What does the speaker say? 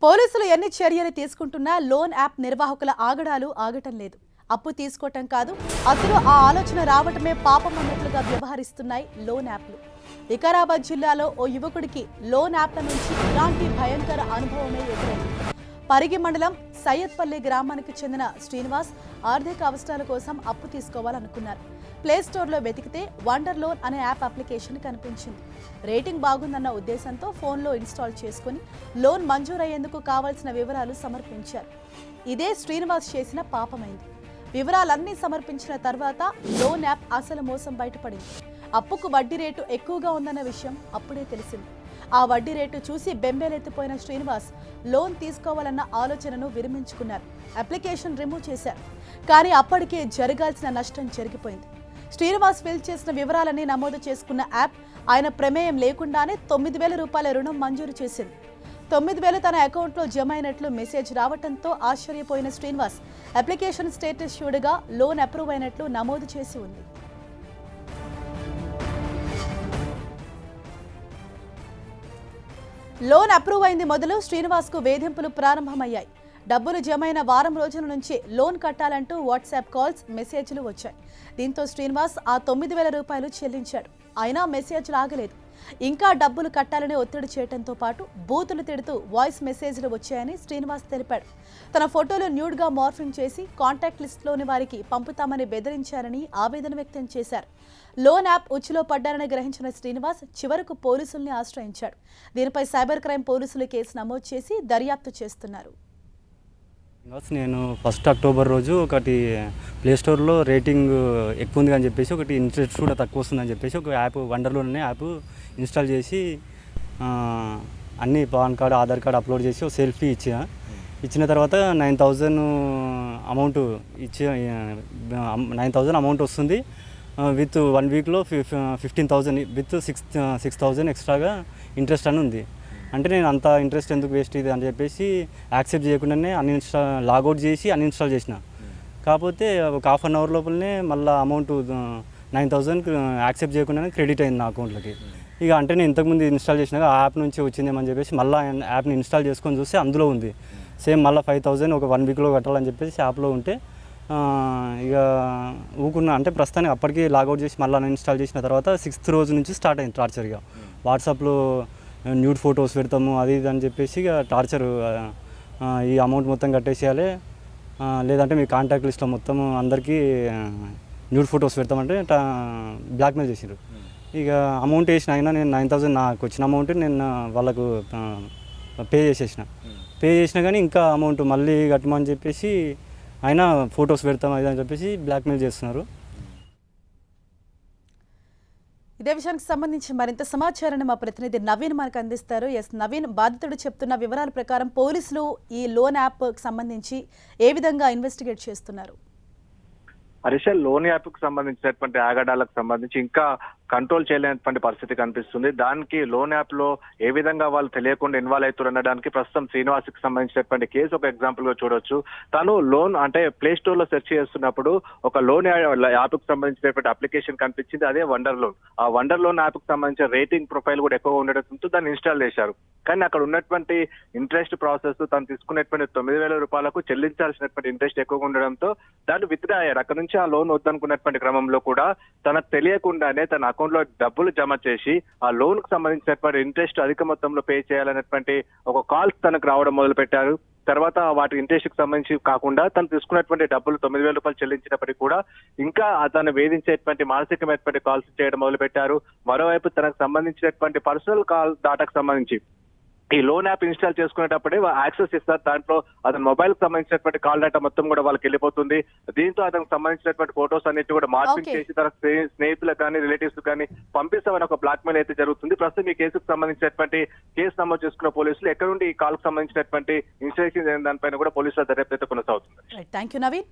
పోలీసులు ఎన్ని చర్యలు తీసుకుంటున్నా లోన్ యాప్ నిర్వాహకుల ఆగడాలు ఆగటం లేదు. అప్పు తీసుకోవటం కాదు, అసలు ఆ ఆలోచన రావటమే పాపం అన్నట్లుగా వ్యవహరిస్తున్నాయి లోన్ యాప్లు. వికారాబాద్ జిల్లాలో ఓ యువకుడికి లోన్ యాప్ల నుంచి ఇలాంటి భయంకర అనుభవమే ఎదురైంది. పరిగి మండలం సయ్యద్పల్లి గ్రామానికి చెందిన శ్రీనివాస్ ఆర్థిక అవసరాల కోసం అప్పు తీసుకోవాలనుకున్నారు. ప్లేస్టోర్లో వెతికితే వండర్ లోన్ అనే యాప్ అప్లికేషన్ కనిపించింది. రేటింగ్ బాగుందన్న ఉద్దేశంతో ఫోన్లో ఇన్స్టాల్ చేసుకుని లోన్ మంజూరయ్యేందుకు కావాల్సిన వివరాలు సమర్పించారు. ఇదే శ్రీనివాస్ చేసిన పాపమైంది. వివరాలన్నీ సమర్పించిన తర్వాత లోన్ యాప్ అసలు మోసం బయటపడింది. అప్పుకు వడ్డీ రేటు ఎక్కువగా ఉందన్న విషయం అప్పుడే తెలిసింది. ఆ వడ్డీ రేటు చూసి బెంబేలెత్తిపోయిన శ్రీనివాస్ లోన్ తీసుకోవాలన్న ఆలోచనను విరమించుకున్నారు. అప్లికేషన్ రిమూవ్ చేశారు. కానీ అప్పటికే జరగాల్సిన నష్టం జరిగిపోయింది. శ్రీనివాస్ ఫిల్ చేసిన వివరాలన్నీ నమోదు చేసుకున్న యాప్ ఆయన ప్రమేయం లేకుండానే 9,000 రూపాయల రుణం మంజూరు చేసింది. 9,000 తన అకౌంట్లో జమ అయినట్లు మెసేజ్ రావడంతో ఆశ్చర్యపోయిన శ్రీనివాస్ అప్లికేషన్ స్టేటస్ చూడగా లోన్ అప్రూవ్ అయినట్లు నమోదు చేసి ఉంది. లోన్ అప్రూవ్ అయింది మొదలు శ్రీనివాస్కు వేధింపులు ప్రారంభమయ్యాయి. డబ్బులు జమైన వారం రోజుల నుంచి లోన్ కట్టాలంటూ వాట్సాప్ కాల్స్, మెసేజ్లు వచ్చాయి. దీంతో శ్రీనివాస్ ఆ 9,000 రూపాయలు చెల్లించాడు. అయినా మెసేజ్లు ఆగలేదు. ఇంకా డబ్బులు కట్టాలని ఒత్తిడి చేయడంతో పాటు బూతులు తిడుతూ వాయిస్ మెసేజ్లు వచ్చాయని శ్రీనివాస్ తెలిపాడు. తన ఫోటోలు న్యూడ్గా మార్ఫింగ్ చేసి కాంటాక్ట్ లిస్టులోని వారికి పంపుతామని బెదిరించారని ఆవేదన వ్యక్తం చేశారు. లోన్ యాప్ ఉచ్చులో పడ్డారని గ్రహించిన శ్రీనివాస్ చివరకు పోలీసుల్ని ఆశ్రయించాడు. దీనిపై సైబర్ క్రైమ్ పోలీసులు కేసు నమోదు చేసి దర్యాప్తు చేస్తున్నారు. నేను 1 అక్టోబర్ రోజు ఒకటి ప్లేస్టోర్లో రేటింగ్ ఎక్కువ ఉంది అని చెప్పేసి, ఒకటి ఇంట్రెస్ట్ కూడా తక్కువ వస్తుందని చెప్పేసి ఒక యాప్ వండర్లోనే యాప్ ఇన్స్టాల్ చేసి అన్ని pan card, Aadhaar card upload చేసి ఒక సెల్ఫీ ఇచ్చిన తర్వాత 9,000 అమౌంట్ 9,000 అమౌంట్ వస్తుంది. విత్ 1 వీక్లో 15,000 విత్ 6,000 ఎక్స్ట్రాగా ఇంట్రెస్ట్ అని ఉంది. అంటే నేను అంత ఇంట్రెస్ట్ ఎందుకు వేస్ట్ ఇది అని చెప్పేసి యాక్సెప్ట్ చేయకుండానే లాగౌట్ చేసి అన్ఇన్స్టాల్ చేసిన. కాకపోతే ఒక ½ అన్ అవర్ లోపలనే మళ్ళీ అమౌంట్ 9,000 యాక్సెప్ట్ చేయకుండానే క్రెడిట్ అయింది నా అకౌంట్లోకి. ఇక అంటే నేను ఇంతకుముందు ఇన్స్టాల్ చేసినాక ఆ యాప్ నుంచి వచ్చిందేమని చెప్పేసి మళ్ళీ యాప్ని ఇన్స్టాల్ చేసుకొని చూస్తే అందులో ఉంది సేమ్. మళ్ళీ 5,000 ఒక 1 వీక్లో కట్టాలని చెప్పేసి యాప్లో ఉంటే ఇక ఊకున్నా. అంటే ప్రస్తుతానికి అప్పటికి లాగౌట్ చేసి మళ్ళీ అన్ఇన్స్టాల్ చేసిన తర్వాత 6th రోజు నుంచి స్టార్ట్ అయింది టార్చర్గా. వాట్సాప్లో న్యూడ్ ఫొటోస్ పెడతాము అది ఇది అని చెప్పేసి ఇక టార్చర్. ఈ అమౌంట్ మొత్తం కట్టేసేయాలి, లేదంటే మీ కాంటాక్ట్ లిస్ట్లో మొత్తం అందరికీ న్యూడ్ ఫొటోస్ పెడతామంటే బ్లాక్మెయిల్ చేసారు. ఇక అమౌంట్ వేసిన అయినా నేను 9,000 నాకు వచ్చిన అమౌంట్ నేను వాళ్ళకు పే చేసినా కానీ ఇంకా అమౌంట్ మళ్ళీ కట్టమని చెప్పేసి అయినా ఫొటోస్ పెడతాం అది అని చెప్పేసి బ్లాక్మెయిల్ చేస్తున్నారు. ఇదే విషయానికి సంబంధించి మరింత సమాచారాన్ని మా ప్రతినిధి నవీన్ మనకు అందిస్తారు. నవీన్, బాధితుడు చెప్తున్న వివరాల ప్రకారం పోలీసులు ఈ లోన్ యాప్ సంబంధించి ఏ విధంగా ఇన్వెస్టిగేట్ చేస్తున్నారు? హరీష్, లోన్ యాప్ కు సంబంధించినటువంటి ఆగడాలకు సంబంధించి ఇంకా కంట్రోల్ చేయలేనటువంటి పరిస్థితి కనిపిస్తుంది. దానికి లోన్ యాప్ లో ఏ విధంగా వాళ్ళు తెలియకుండా ఇన్వాల్వ్ అవుతారు అనడానికి ప్రస్తుతం శ్రీనివాస్ కి సంబంధించినటువంటి కేసు ఒక ఎగ్జాంపుల్ గా చూడొచ్చు. తను లోన్ అంటే ప్లే స్టోర్ లో సెర్చ్ చేస్తున్నప్పుడు ఒక లోన్ యాప్ కు సంబంధించినటువంటి అప్లికేషన్ కనిపించింది, అదే వండర్ లోన్. ఆ వండర్ లోన్ యాప్ కు సంబంధించిన రేటింగ్ ప్రొఫైల్ కూడా ఎక్కువగా ఉండడంతో దాన్ని ఇన్స్టాల్ చేశారు. కానీ అక్కడ ఉన్నటువంటి ఇంట్రెస్ట్ ప్రాసెస్, తను తీసుకున్నటువంటి 9,000 రూపాయలకు చెల్లించాల్సినటువంటి ఇంట్రెస్ట్ ఎక్కువగా ఉండడంతో దాన్ని విత్డ్రా అయ్యారు. అక్కడ నుంచి ఆ లోన్ వద్దనుకున్నటువంటి క్రమంలో కూడా తనకు తెలియకుండానే తన అకౌంట్ లో డబ్బులు జమ చేసి ఆ లోన్ కు సంబంధించినటువంటి ఇంట్రెస్ట్ అధిక మొత్తంలో పే చేయాలనేటువంటి ఒక కాల్స్ తనకు రావడం మొదలు పెట్టారు. తర్వాత వాటి ఇంట్రెస్ట్ కి సంబంధించి కాకుండా తను తీసుకున్నటువంటి డబ్బులు 9,000 రూపాయలు చెల్లించినప్పటికీ కూడా ఇంకా తను వేధించేటువంటి మానసికమైనటువంటి కాల్స్ చేయడం మొదలు పెట్టారు. మరోవైపు తనకు సంబంధించినటువంటి పర్సనల్ కాల్ డాటాకు సంబంధించి ఈ లోన్ యాప్ ఇన్స్టాల్ చేసుకునేటప్పుడే యాక్సెస్ ఇస్తారు. దాంట్లో అతని మొబైల్ కి సంబంధించినటువంటి కాల్ డేటా మొత్తం కూడా వాళ్ళకి వెళ్ళిపోతుంది. దీంతో అతనికి సంబంధించినటువంటి ఫొటోస్ అన్నిటి కూడా మార్పింగ్ చేసి తన స్నేహితులకు కానీ రిలేటివ్స్ కానీ పంపిస్తామని ఒక బ్లాక్ మెయిల్ అయితే జరుగుతుంది. ప్రస్తుతం ఈ కేసుకు సంబంధించినటువంటి కేసు నమోదు చేసుకున్న పోలీసులు ఎక్కడ నుండి ఈ కాల్ కు సంబంధించినటువంటి ఇన్స్ట్రక్షన్ దానిపైన కూడా పోలీసుల దర్యాప్తు అయితే కొనసాగుతుంది. థాంక్యూ నవీన్.